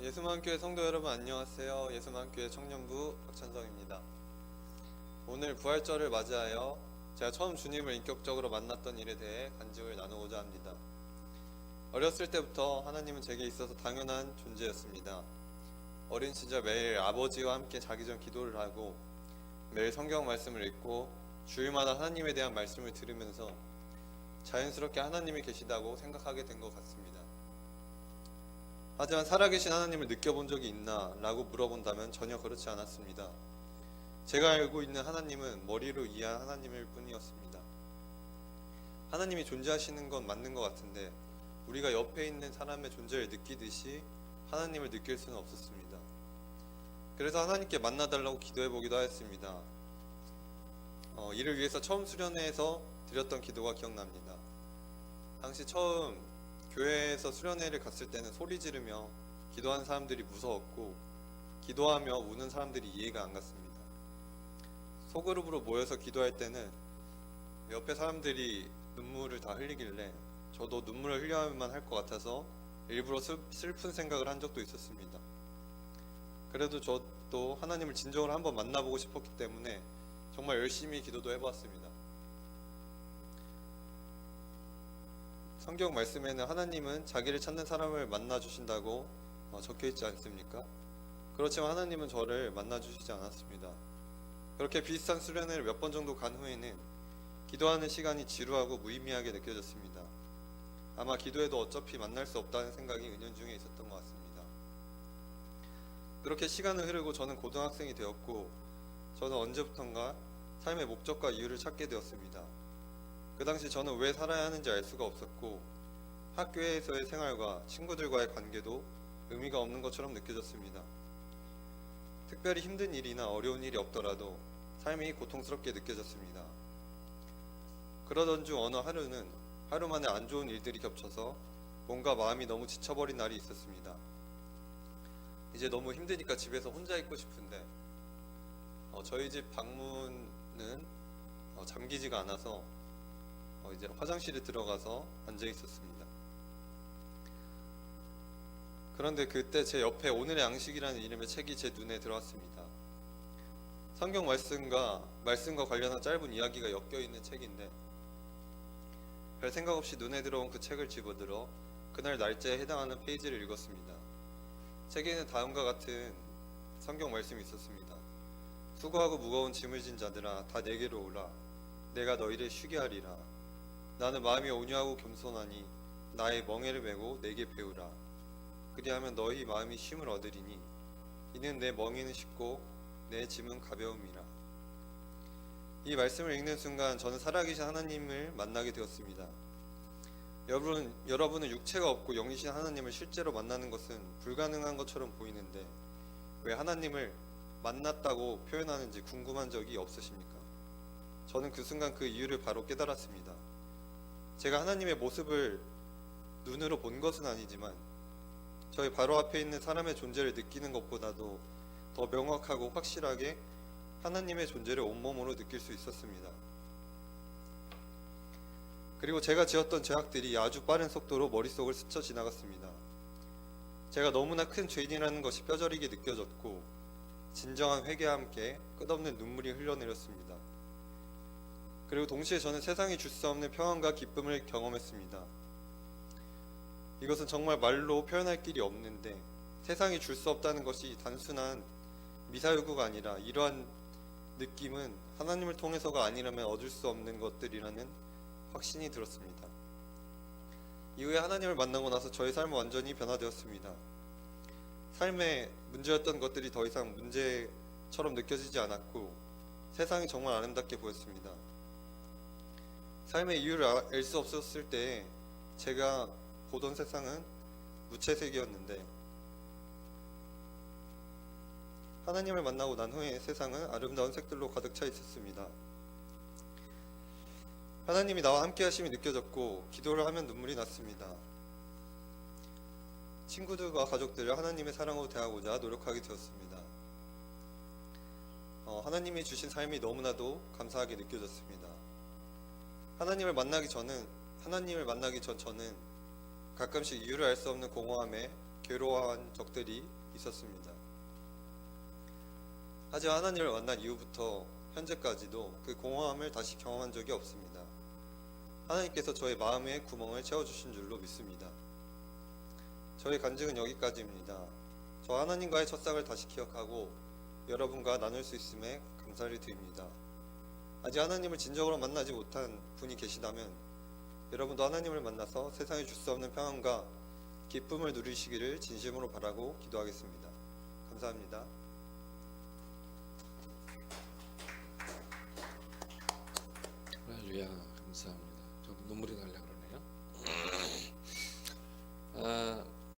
예수만교회 성도 여러분 안녕하세요. 예수만교회 청년부 박찬성입니다. 오늘 부활절을 맞이하여 제가 처음 주님을 인격적으로 만났던 일에 대해 간증을 나누고자 합니다. 어렸을 때부터 하나님은 제게 있어서 당연한 존재였습니다. 어린 시절 매일 아버지와 함께 자기 전 기도를 하고 매일 성경 말씀을 읽고 주일마다 하나님에 대한 말씀을 들으면서 자연스럽게 하나님이 계시다고 생각하게 된 것 같습니다. 하지만 살아계신 하나님을 느껴본 적이 있나? 라고 물어본다면 전혀 그렇지 않았습니다. 제가 알고 있는 하나님은 머리로 이해한 하나님일 뿐이었습니다. 하나님이 존재하시는 건 맞는 것 같은데 우리가 옆에 있는 사람의 존재를 느끼듯이 하나님을 느낄 수는 없었습니다. 그래서 하나님께 만나달라고 기도해보기도 하였습니다. 이를 위해서 처음 수련회에서 드렸던 기도가 기억납니다. 당시 처음 교회에서 수련회를 갔을 때는 소리 지르며 기도하는 사람들이 무서웠고 기도하며 우는 사람들이 이해가 안 갔습니다. 소그룹으로 모여서 기도할 때는 옆에 사람들이 눈물을 다 흘리길래 저도 눈물을 흘려야만 할 것 같아서 일부러 슬픈 생각을 한 적도 있었습니다. 그래도 저도 하나님을 진정으로 한번 만나보고 싶었기 때문에 정말 열심히 기도도 해보았습니다. 성경 말씀에는 하나님은 자기를 찾는 사람을 만나주신다고 적혀있지 않습니까? 그렇지만 하나님은 저를 만나주시지 않았습니다. 그렇게 비슷한 수련회를 몇 번 정도 간 후에는 기도하는 시간이 지루하고 무의미하게 느껴졌습니다. 아마 기도해도 어차피 만날 수 없다는 생각이 은연중에 있었던 것 같습니다. 그렇게 시간은 흐르고 저는 고등학생이 되었고 저는 언제부턴가 삶의 목적과 이유를 찾게 되었습니다. 그 당시 저는 왜 살아야 하는지 알 수가 없었고 학교에서의 생활과 친구들과의 관계도 의미가 없는 것처럼 느껴졌습니다. 특별히 힘든 일이나 어려운 일이 없더라도 삶이 고통스럽게 느껴졌습니다. 그러던 중 어느 하루는 하루 만에 안 좋은 일들이 겹쳐서 뭔가 마음이 너무 지쳐버린 날이 있었습니다. 이제 너무 힘드니까 집에서 혼자 있고 싶은데 저희 집 방문은 잠기지가 않아서 이제 화장실에 들어가서 앉아 있었습니다. 그런데 그때 제 옆에 오늘의 양식이라는 이름의 책이 제 눈에 들어왔습니다. 성경 말씀과 관련한 짧은 이야기가 엮여 있는 책인데 별 생각 없이 눈에 들어온 그 책을 집어들어 그날 날짜에 해당하는 페이지를 읽었습니다. 책에는 다음과 같은 성경 말씀이 있었습니다. 수고하고 무거운 짐을 진 자들아 다 내게로 오라. 내가 너희를 쉬게 하리라. 나는 마음이 온유하고 겸손하니 나의 멍에를 메고 내게 배우라. 그리하면 너희 마음이 쉼을 얻으리니 이는 내 멍에는 쉽고 내 짐은 가벼움이라. 이 말씀을 읽는 순간 저는 살아계신 하나님을 만나게 되었습니다. 여러분은 육체가 없고 영이신 하나님을 실제로 만나는 것은 불가능한 것처럼 보이는데 왜 하나님을 만났다고 표현하는지 궁금한 적이 없으십니까? 저는 그 순간 그 이유를 바로 깨달았습니다. 제가 하나님의 모습을 눈으로 본 것은 아니지만 저희 바로 앞에 있는 사람의 존재를 느끼는 것보다도 더 명확하고 확실하게 하나님의 존재를 온몸으로 느낄 수 있었습니다. 그리고 제가 지었던 죄악들이 아주 빠른 속도로 머릿속을 스쳐 지나갔습니다. 제가 너무나 큰 죄인이라는 것이 뼈저리게 느껴졌고 진정한 회개와 함께 끝없는 눈물이 흘러내렸습니다. 그리고 동시에 저는 세상이 줄 수 없는 평안과 기쁨을 경험했습니다. 이것은 정말 말로 표현할 길이 없는데 세상이 줄 수 없다는 것이 단순한 미사여구가 아니라 이러한 느낌은 하나님을 통해서가 아니라면 얻을 수 없는 것들이라는 확신이 들었습니다. 이후에 하나님을 만나고 나서 저의 삶은 완전히 변화되었습니다. 삶에 문제였던 것들이 더 이상 문제처럼 느껴지지 않았고 세상이 정말 아름답게 보였습니다. 삶의 이유를 알 수 없었을 때 제가 보던 세상은 무채색이었는데 하나님을 만나고 난 후에 세상은 아름다운 색들로 가득 차 있었습니다. 하나님이 나와 함께 하심이 느껴졌고 기도를 하면 눈물이 났습니다. 친구들과 가족들을 하나님의 사랑으로 대하고자 노력하게 되었습니다. 하나님이 주신 삶이 너무나도 감사하게 느껴졌습니다. 하나님을 만나기 전 저는 가끔씩 이유를 알 수 없는 공허함에 괴로워한 적들이 있었습니다. 하지만 하나님을 만난 이후부터 현재까지도 그 공허함을 다시 경험한 적이 없습니다. 하나님께서 저의 마음의 구멍을 채워주신 줄로 믿습니다. 저의 간증은 여기까지입니다. 저 하나님과의 첫삭을 다시 기억하고 여러분과 나눌 수 있음에 감사를 드립니다. 아직 하나님을 진정으로 만나지 못한 분이 계시다면 여러분도 하나님을 만나서 세상에 줄 수 없는 평안과 기쁨을 누리시기를 진심으로 바라고 기도하겠습니다. 감사합니다. 할렐루야, 감사합니다.